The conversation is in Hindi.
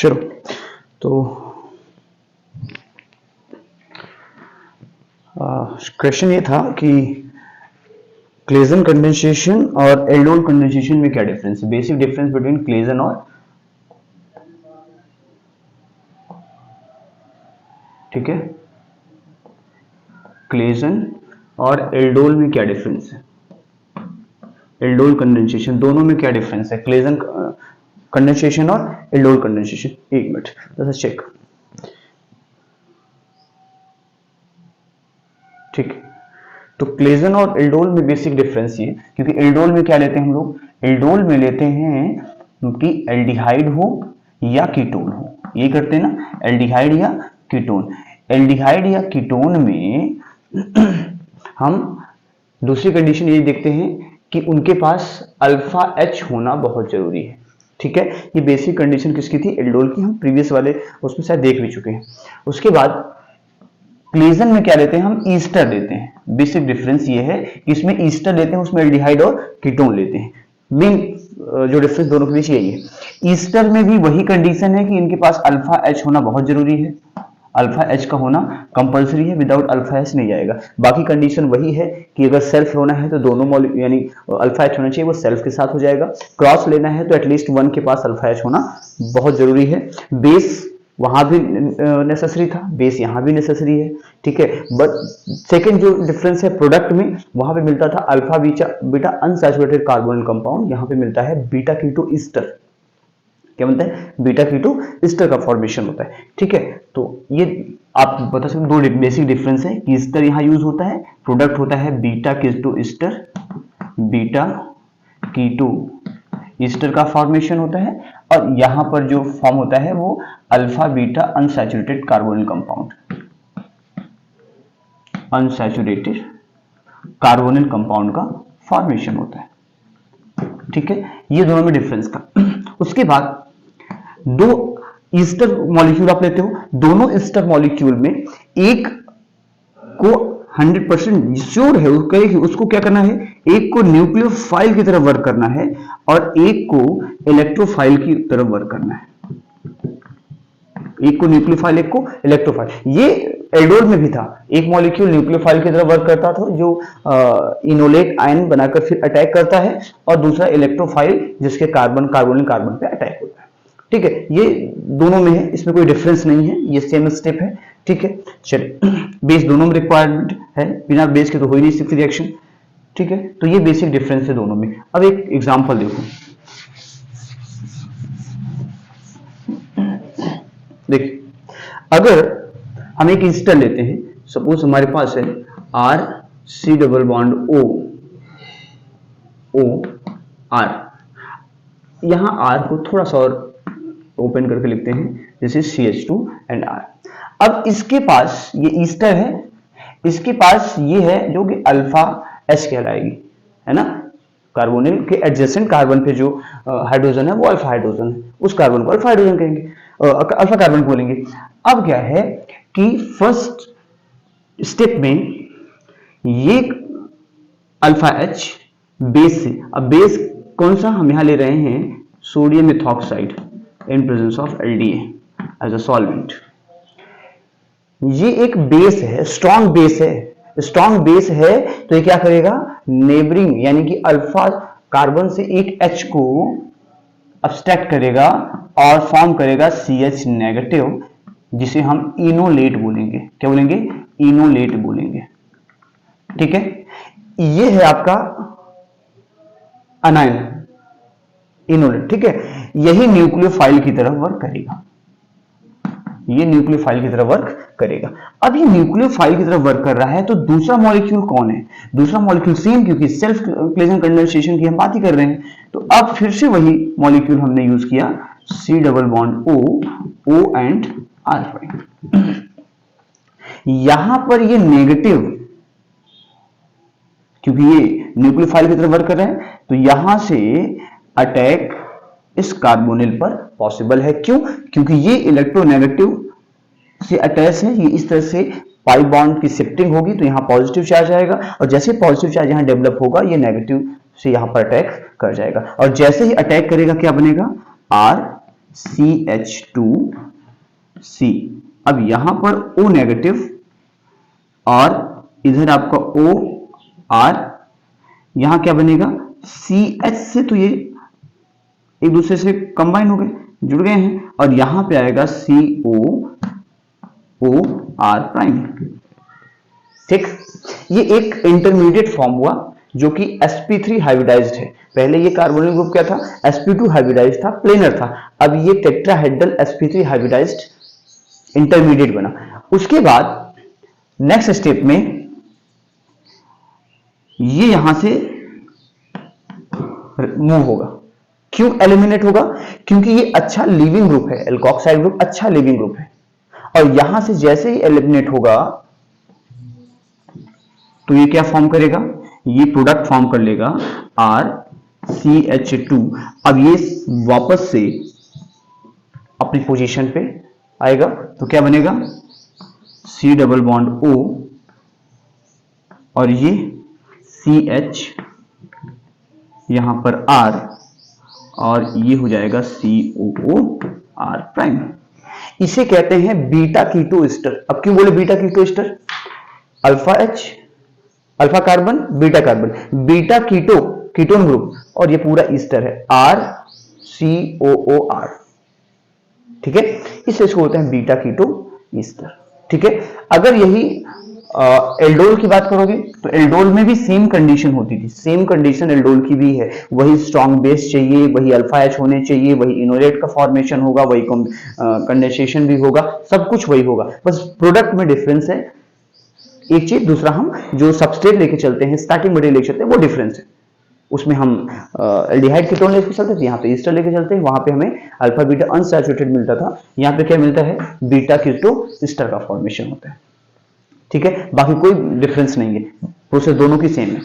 शुरू। तो क्वेश्चन ये था कि क्लेजन कंडेंसेशन और एल्डोल कंडेंसेशन में क्या डिफरेंस है, बेसिक डिफरेंस बिटवीन क्लेजन और, ठीक है, क्लेजन और एल्डोल में क्या डिफरेंस है, एल्डोल कंडेंसेशन दोनों में क्या डिफरेंस है, क्लेजन कंडेंसेशन और एल्डोल कंडेंसेशन। एक मिनट जरा चेक, ठीक है। तो क्लेजन और एल्डोल में बेसिक डिफरेंस ये, क्योंकि एल्डोल में क्या लेते हैं हम लोग, एल्डोल में लेते हैं कि एल्डिहाइड हो या कीटोन हो, ये करते हैं ना, एल्डिहाइड या कीटोन। एल्डिहाइड या कीटोन में हम दूसरी कंडीशन ये देखते हैं कि उनके पास अल्फा एच होना बहुत जरूरी है, ठीक है। ये बेसिक कंडीशन किसकी थी, एल्डोल की, हम प्रीवियस वाले उसमें शायद देख भी चुके हैं। उसके बाद क्लेजन में क्या लेते हैं, हम ईस्टर लेते हैं। बेसिक डिफरेंस ये है कि इसमें ईस्टर लेते हैं, उसमें एल्डिहाइड और कीटोन लेते हैं। मेन जो डिफरेंस दोनों के बीच यही है। ईस्टर में भी वही कंडीशन है कि इनके पास अल्फा एच होना बहुत जरूरी है, अल्फा एच का होना कंपलसरी है, विदाउट अल्फा एच नहीं जाएगा। बाकी कंडीशन वही है कि अगर सेल्फ होना है तो दोनों मॉलिक्यूल यानी अल्फा एच होना चाहिए, वो सेल्फ के साथ हो जाएगा। क्रॉस लेना है तो एटलीस्ट वन के पास अल्फा एच होना बहुत जरूरी है। बेस वहां भी नेसेसरी था, बेस यहां भी नेसेसरी है, ठीक है। बट सेकंड जो डिफरेंस है प्रोडक्ट में, वहां पे मिलता था alpha beta unsaturated carbonyl compound, यहां पे मिलता है बीटा कीटो ईस्टर। क्या बनता है, बीटा कीटो ईस्टर का फॉर्मेशन होता है, ठीक है। तो ये आप बता सकते, दो बेसिक डिफरेंस है कि ईस्टर यहां यूज होता है, प्रोडक्ट होता है beta keto ester, beta keto ester का फॉर्मेशन होता है, और यहां पर जो फॉर्म होता है वो alpha beta unsaturated carbonyl compound, unsaturated carbonyl compound का फॉर्मेशन होता है, ठीक है। ये दोनों में डिफरेंस था। उसके बाद दो ईस्टर मॉलिक्यूल आप लेते हो, दोनों ईस्टर मॉलिक्यूल में एक को 100% श्योर है उसको क्या करना है, एक को न्यूक्लियोफाइल की तरफ वर्क करना है और एक को इलेक्ट्रोफाइल की तरफ वर्क करना है, एक को न्यूक्लियोफाइल एक को इलेक्ट्रोफाइल। ये एल्डोल में भी था, एक मॉलिक्यूल न्यूक्लियोफाइल की तरफ वर्क करता था जो इनोलेट आयन बनाकर फिर अटैक करता है, और दूसरा इलेक्ट्रोफाइल जिसके कार्बोनिल कार्बन पे अटैक होता है, ठीक है। ये दोनों में है, इसमें कोई डिफरेंस नहीं है, ये सेम स्टेप है, ठीक है। चलिए, बेस दोनों में रिक्वायरमेंट है, बिना बेस के तो हो ही नहीं सकती रिएक्शन, ठीक है। तो ये बेसिक डिफरेंस है दोनों में। अब एक एग्जांपल देखो, देखिए, अगर हम एक ईस्टर लेते हैं, सपोज हमारे पास है R C double bond O O R, यहां आर को थोड़ा सा और ओपन करके लिखते हैं, this is CH2 and R। अब इसके पास ये ईस्टर है, इसके पास ये है जो कि अल्फा एच कहलाएगी, है ना। कार्बोनिल के एडजेसेंट कार्बन पे जो हाइड्रोजन है वो अल्फा हाइड्रोजन है, उस कार्बन को अल्फा हाइड्रोजन कहेंगे, अल्फा कार्बन बोलेंगे। अब क्या है कि फर्स्ट स्टेप में ये अल्फा एच बेस से, अब बेस कौन सा हम यहां ले रहे हैं, sodium methoxide in presence of LDA as a solvent। ये एक बेस है, स्ट्रॉन्ग बेस है, स्ट्रॉन्ग बेस है, तो ये क्या करेगा, नेबरिंग यानी कि अल्फा कार्बन से एक H को अब्स्ट्रैक्ट करेगा और फॉर्म करेगा CH नेगेटिव, जिसे हम इनोलेट बोलेंगे। क्या बोलेंगे, इनोलेट बोलेंगे, ठीक है। ये है आपका अनायन इनोलेट, ठीक है। यही न्यूक्लियोफाइल की तरफ वर्क करेगा, ये न्यूक्लियोफाइल की तरफ वर्क करेगा। अब ये न्यूक्लियोफाइल की तरफ वर्क कर रहा है, तो दूसरा मॉलिक्यूल कौन है, दूसरा मॉलिक्यूल सेम, क्योंकि सेल्फ क्लेजन कंडेंसेशन की हम बात ही कर रहे हैं, तो अब फिर से वही मॉलिक्यूल हमने यूज किया, C double bond O and R। यहां पर ये नेगेटिव, क्योंकि ये न्यूक्लियोफाइल की तरफ वर्क कर रहे हैं, तो यहां से अटैक इस कार्बोनिल पर पॉसिबल है। क्यों, क्योंकि ये इलेक्ट्रोनेगेटिव से अटैच है, ये इस तरह से पाई बॉन्ड की शिफ्टिंग होगी, तो यहां पॉजिटिव चार्ज आएगा, और जैसे पॉजिटिव चार्ज यहां डेवलप होगा, ये नेगेटिव से यहां पर अटैक कर जाएगा, और जैसे ही अटैक करेगा क्या बनेगा, R CH2C। अब यहां पर O नेगेटिव और इधर आपका OR, यहां क्या बनेगा CH से, तो ये एक दूसरे से कंबाइन हो गए, जुड़ गए हैं, और यहां पे आएगा COOR प्राइम। ठीक, ये एक इंटरमीडिएट फॉर्म हुआ जो कि sp3 हाइब्रिडाइज्ड है। पहले ये कार्बोनिल ग्रुप क्या था, sp2 हाइब्रिडाइज्ड था, प्लेनर था। अब ये टेट्राहेड्रल sp3 हाइब्रिडाइज्ड इंटरमीडिएट बना। उसके बाद नेक्स्ट स्टेप में ये यहां से मूव होगा। क्यों एलिमिनेट होगा, क्योंकि ये अच्छा लिविंग ग्रुप है, एल्कोक्साइड ग्रुप अच्छा लिविंग ग्रुप है, और यहां से जैसे ही एलिमिनेट होगा तो ये क्या फॉर्म करेगा, ये प्रोडक्ट फॉर्म कर लेगा RCH2। अब ये वापस से अपनी पोजीशन पे आएगा, तो क्या बनेगा C डबल बॉन्ड O और ये CH यहां पर R और ये हो जाएगा COOR प्राइम। इसे कहते हैं बीटा कीटो एस्टर। अब क्यों बोले beta keto ester, alpha H alpha carbon beta carbon, beta keto ketone group, और ये पूरा ईस्टर है RCOOR। ठीक है, इससे इसको बोलते हैं बीटा कीटो ईस्टर। ठीक है, अगर यही एल्डोल की बात करोगे तो एल्डोल में भी सेम कंडीशन होती थी, सेम कंडीशन एल्डोल की भी है। वही स्ट्रॉन्ग बेस चाहिए, वही अल्फा एच होने चाहिए, वही इनोलेट का फॉर्मेशन होगा, वही कंडेंसेशन भी होगा, सब कुछ वही होगा, बस प्रोडक्ट में डिफरेंस है एक चीज। दूसरा, हम जो सबस्ट्रेट लेके चलते हैं, स्टार्टिंग मटेरियल लेके चलते हैं, वो डिफरेंस है। उसमें हम एल्डिहाइड कीटोन लेके चलते थे, यहाँ पे ईस्टर लेके चलते हैं, वहां पे हमें अल्फा बीटा अनसैचुरेटेड मिलता था, यहाँ पे क्या मिलता है, बीटा कीटो ईस्टर का फॉर्मेशन होता है। ठीक है, बाकी कोई डिफरेंस नहीं है, प्रोसेस दोनों की सेम है।